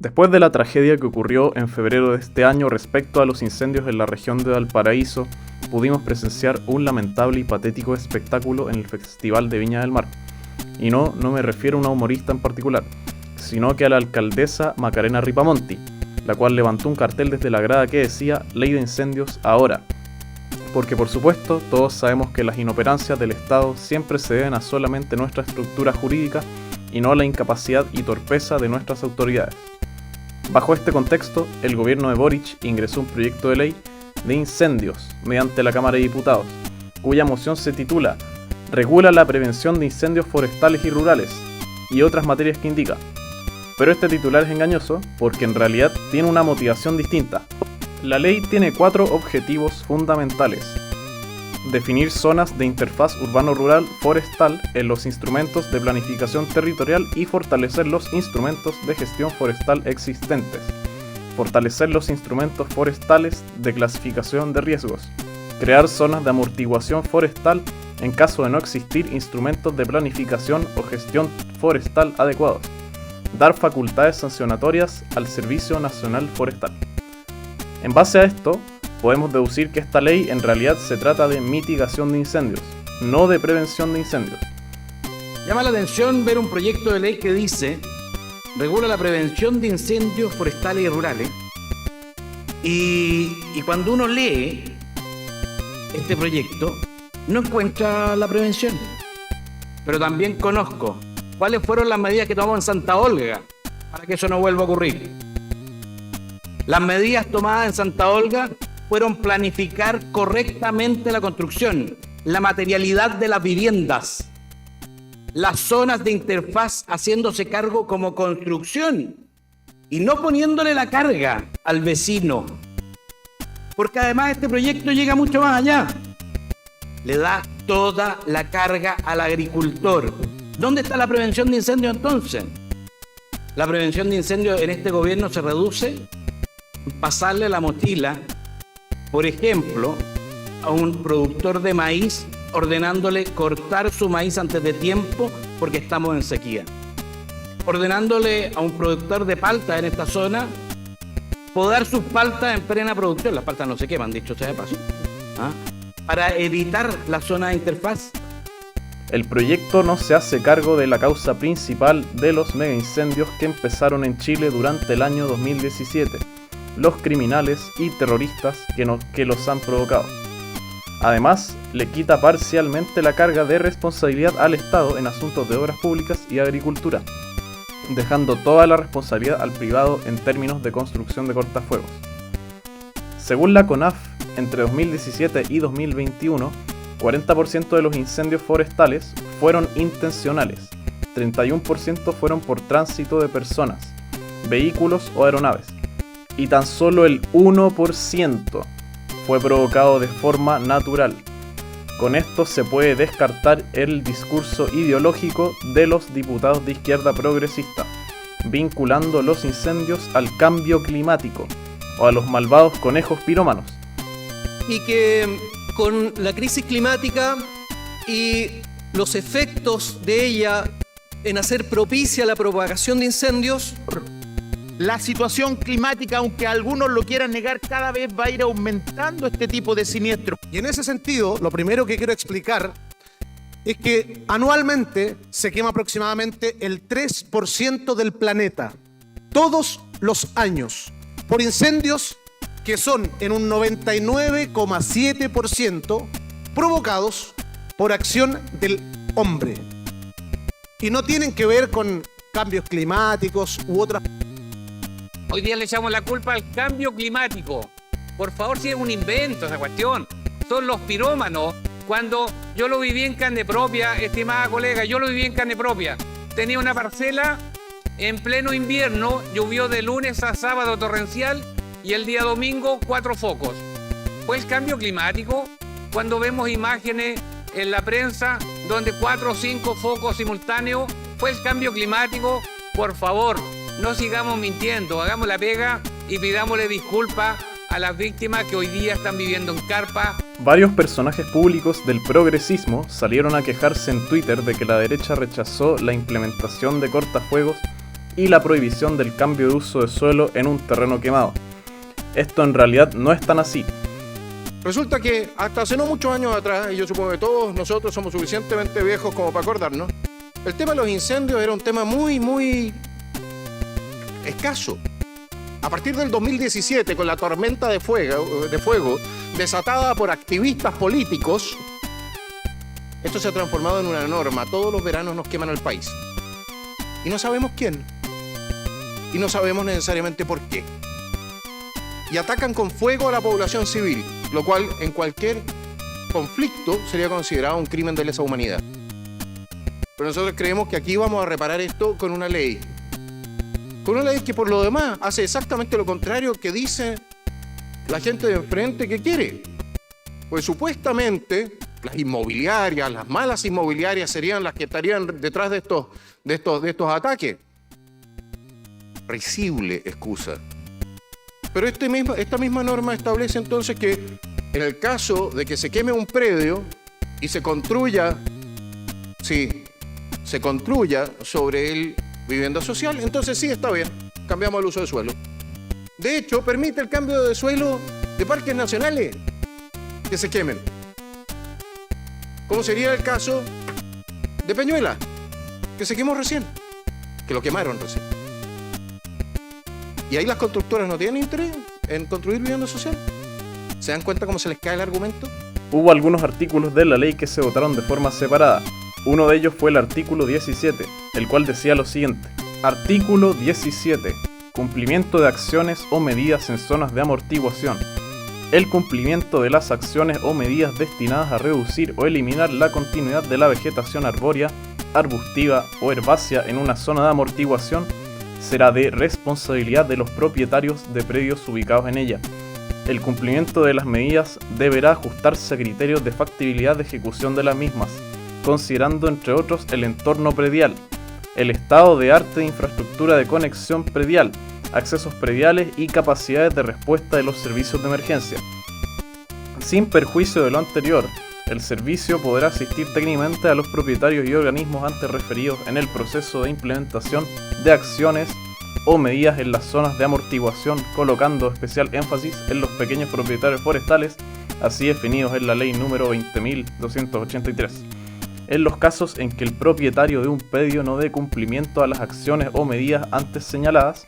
Después de la tragedia que ocurrió en febrero de este año respecto a los incendios en la región de Valparaíso, pudimos presenciar un lamentable y patético espectáculo en el Festival de Viña del Mar. Y no me refiero a una humorista en particular, sino que a la alcaldesa Macarena Ripamonti, la cual levantó un cartel desde la grada que decía "Ley de incendios ahora". Porque por supuesto, todos sabemos que las inoperancias del Estado siempre se deben a solamente nuestra estructura jurídica y no a la incapacidad y torpeza de nuestras autoridades. Bajo este contexto, el gobierno de Boric ingresó un proyecto de ley de incendios mediante la Cámara de Diputados, cuya moción se titula "Regula la prevención de incendios forestales y rurales" y otras materias que indica. Pero este titular es engañoso porque en realidad tiene una motivación distinta. La ley tiene 4 objetivos fundamentales: definir zonas de interfaz urbano-rural forestal en los instrumentos de planificación territorial y fortalecer los instrumentos de gestión forestal existentes, fortalecer los instrumentos forestales de clasificación de riesgos, crear zonas de amortiguación forestal en caso de no existir instrumentos de planificación o gestión forestal adecuados, dar facultades sancionatorias al Servicio Nacional Forestal. En base a esto, podemos deducir que esta ley en realidad se trata de mitigación de incendios, no de prevención de incendios. Llama la atención ver un proyecto de ley que dice regula la prevención de incendios forestales y rurales, y cuando uno lee este proyecto no encuentra la prevención. Pero también conozco cuáles fueron las medidas que tomamos en Santa Olga para que eso no vuelva a ocurrir. Las medidas tomadas en Santa Olga fueron planificar correctamente la construcción, la materialidad de las viviendas, las zonas de interfaz haciéndose cargo como construcción y no poniéndole la carga al vecino. Porque además este proyecto llega mucho más allá. Le da toda la carga al agricultor. ¿Dónde está la prevención de incendios entonces? La prevención de incendios en este gobierno se reduce a pasarle la mochila, por ejemplo, a un productor de maíz, ordenándole cortar su maíz antes de tiempo porque estamos en sequía. Ordenándole a un productor de palta en esta zona podar sus paltas en plena producción. Las paltas no se queman, dicho sea de paso, para evitar la zona de interfaz. El proyecto no se hace cargo de la causa principal de los megaincendios que empezaron en Chile durante el año 2017, los criminales y terroristas que los han provocado. Además, le quita parcialmente la carga de responsabilidad al Estado en asuntos de obras públicas y agricultura, dejando toda la responsabilidad al privado en términos de construcción de cortafuegos. Según la CONAF, entre 2017 y 2021, 40% de los incendios forestales fueron intencionales, 31% fueron por tránsito de personas, vehículos o aeronaves, y tan solo el 1% fue provocado de forma natural. Con esto se puede descartar el discurso ideológico de los diputados de izquierda progresista, vinculando los incendios al cambio climático o a los malvados conejos pirómanos. Y que con la crisis climática y los efectos de ella en hacer propicia la propagación de incendios, la situación climática, aunque algunos lo quieran negar, cada vez va a ir aumentando este tipo de siniestros. Y en ese sentido, lo primero que quiero explicar es que anualmente se quema aproximadamente el 3% del planeta, todos los años, por incendios que son en un 99,7% provocados por acción del hombre. Y no tienen que ver con cambios climáticos u otras. Hoy día le echamos la culpa al cambio climático. Por favor, si es un invento esa cuestión. Son los pirómanos. Cuando yo lo viví en carne propia, estimada colega, yo lo viví en carne propia. Tenía una parcela en pleno invierno, llovió de lunes a sábado torrencial y el día domingo 4 focos. ¿Fue el cambio climático? Cuando vemos imágenes en la prensa donde 4 o 5 focos simultáneos, ¿fue el cambio climático? Por favor, no sigamos mintiendo, hagamos la pega y pidámosle disculpas a las víctimas que hoy día están viviendo en carpa. Varios personajes públicos del progresismo salieron a quejarse en Twitter de que la derecha rechazó la implementación de cortafuegos y la prohibición del cambio de uso de suelo en un terreno quemado. Esto en realidad no es tan así. Resulta que hasta hace no muchos años atrás, y yo supongo que todos nosotros somos suficientemente viejos como para acordarnos, el tema de los incendios era un tema muy escaso. A partir del 2017, con la tormenta de fuego desatada por activistas políticos, esto se ha transformado en una norma. Todos los veranos nos queman el país. Y no sabemos quién. Y no sabemos necesariamente por qué. Y atacan con fuego a la población civil, lo cual en cualquier conflicto sería considerado un crimen de lesa humanidad. Pero nosotros creemos que aquí vamos a reparar esto con una ley. Con una ley que por lo demás hace exactamente lo contrario que dice la gente de enfrente que quiere. Pues supuestamente las inmobiliarias, las malas inmobiliarias serían las que estarían detrás de estos ataques. Risible excusa. Pero esta misma norma establece entonces que en el caso de que se queme un predio y se construya sobre él vivienda social, entonces sí está bien, cambiamos el uso de suelo. De hecho, permite el cambio de suelo de parques nacionales que se quemen. Como sería el caso de Peñuela, que se quemó recién, que lo quemaron recién. Y ahí las constructoras no tienen interés en construir vivienda social. ¿Se dan cuenta cómo se les cae el argumento? Hubo algunos artículos de la ley que se votaron de forma separada. Uno de ellos fue el artículo 17, el cual decía lo siguiente. Artículo 17. Cumplimiento de acciones o medidas en zonas de amortiguación. El cumplimiento de las acciones o medidas destinadas a reducir o eliminar la continuidad de la vegetación arbórea, arbustiva o herbácea en una zona de amortiguación será de responsabilidad de los propietarios de predios ubicados en ella. El cumplimiento de las medidas deberá ajustarse a criterios de factibilidad de ejecución de las mismas, considerando entre otros el entorno predial, el estado de arte de infraestructura de conexión predial, accesos prediales y capacidades de respuesta de los servicios de emergencia. Sin perjuicio de lo anterior, el servicio podrá asistir técnicamente a los propietarios y organismos antes referidos en el proceso de implementación de acciones o medidas en las zonas de amortiguación, colocando especial énfasis en los pequeños propietarios forestales, así definidos en la ley número 20.283. En los casos en que el propietario de un predio no dé cumplimiento a las acciones o medidas antes señaladas,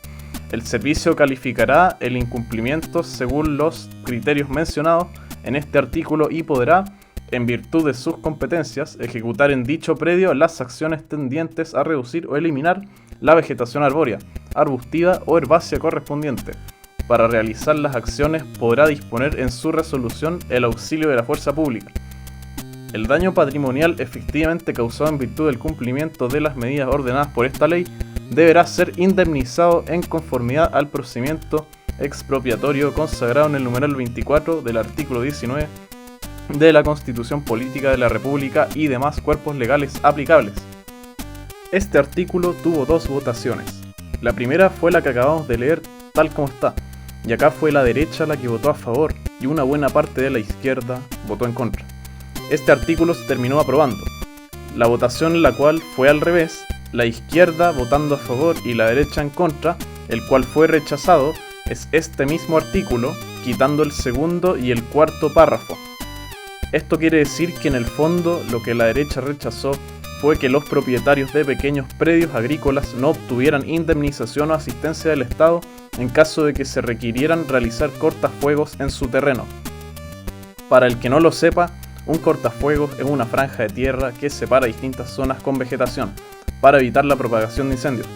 el servicio calificará el incumplimiento según los criterios mencionados en este artículo y podrá, en virtud de sus competencias, ejecutar en dicho predio las acciones tendientes a reducir o eliminar la vegetación arbórea, arbustiva o herbácea correspondiente. Para realizar las acciones podrá disponer en su resolución el auxilio de la fuerza pública. El daño patrimonial efectivamente causado en virtud del cumplimiento de las medidas ordenadas por esta ley deberá ser indemnizado en conformidad al procedimiento expropiatorio consagrado en el numeral 24 del artículo 19 de la Constitución Política de la República y demás cuerpos legales aplicables. Este artículo tuvo dos votaciones. La primera fue la que acabamos de leer tal como está, y acá fue la derecha la que votó a favor y una buena parte de la izquierda votó en contra. Este artículo se terminó aprobando. La votación en la cual fue al revés, la izquierda votando a favor y la derecha en contra, el cual fue rechazado, es este mismo artículo, quitando el segundo y el cuarto párrafo. Esto quiere decir que en el fondo lo que la derecha rechazó fue que los propietarios de pequeños predios agrícolas no obtuvieran indemnización o asistencia del Estado en caso de que se requirieran realizar cortafuegos en su terreno. Para el que no lo sepa, un cortafuegos es una franja de tierra que separa distintas zonas con vegetación para evitar la propagación de incendios.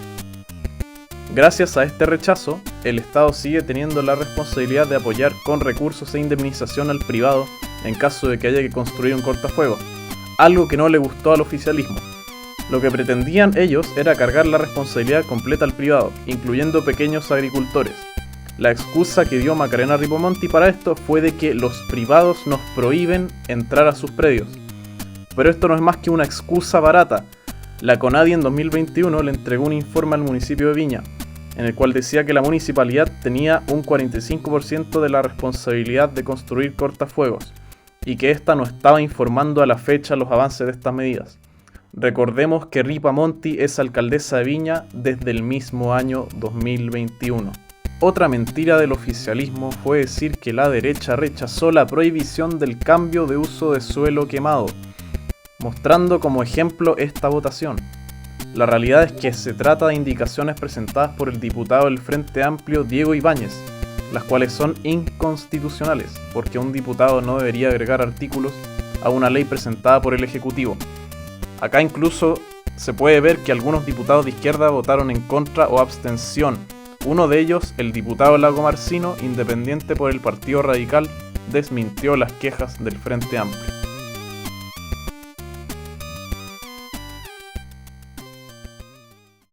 Gracias a este rechazo, el Estado sigue teniendo la responsabilidad de apoyar con recursos e indemnización al privado en caso de que haya que construir un cortafuegos, algo que no le gustó al oficialismo. Lo que pretendían ellos era cargar la responsabilidad completa al privado, incluyendo pequeños agricultores. La excusa que dio Macarena Ripamonti para esto fue de que los privados nos prohíben entrar a sus predios. Pero esto no es más que una excusa barata. La CONADI en 2021 le entregó un informe al municipio de Viña, en el cual decía que la municipalidad tenía un 45% de la responsabilidad de construir cortafuegos, y que ésta no estaba informando a la fecha los avances de estas medidas. Recordemos que Ripa Monti es alcaldesa de Viña desde el mismo año 2021. Otra mentira del oficialismo fue decir que la derecha rechazó la prohibición del cambio de uso de suelo quemado, mostrando como ejemplo esta votación. La realidad es que se trata de indicaciones presentadas por el diputado del Frente Amplio Diego Ibáñez, las cuales son inconstitucionales, porque un diputado no debería agregar artículos a una ley presentada por el Ejecutivo. Acá incluso se puede ver que algunos diputados de izquierda votaron en contra o abstención. Uno de ellos, el diputado Lago Marcino, independiente por el Partido Radical, desmintió las quejas del Frente Amplio.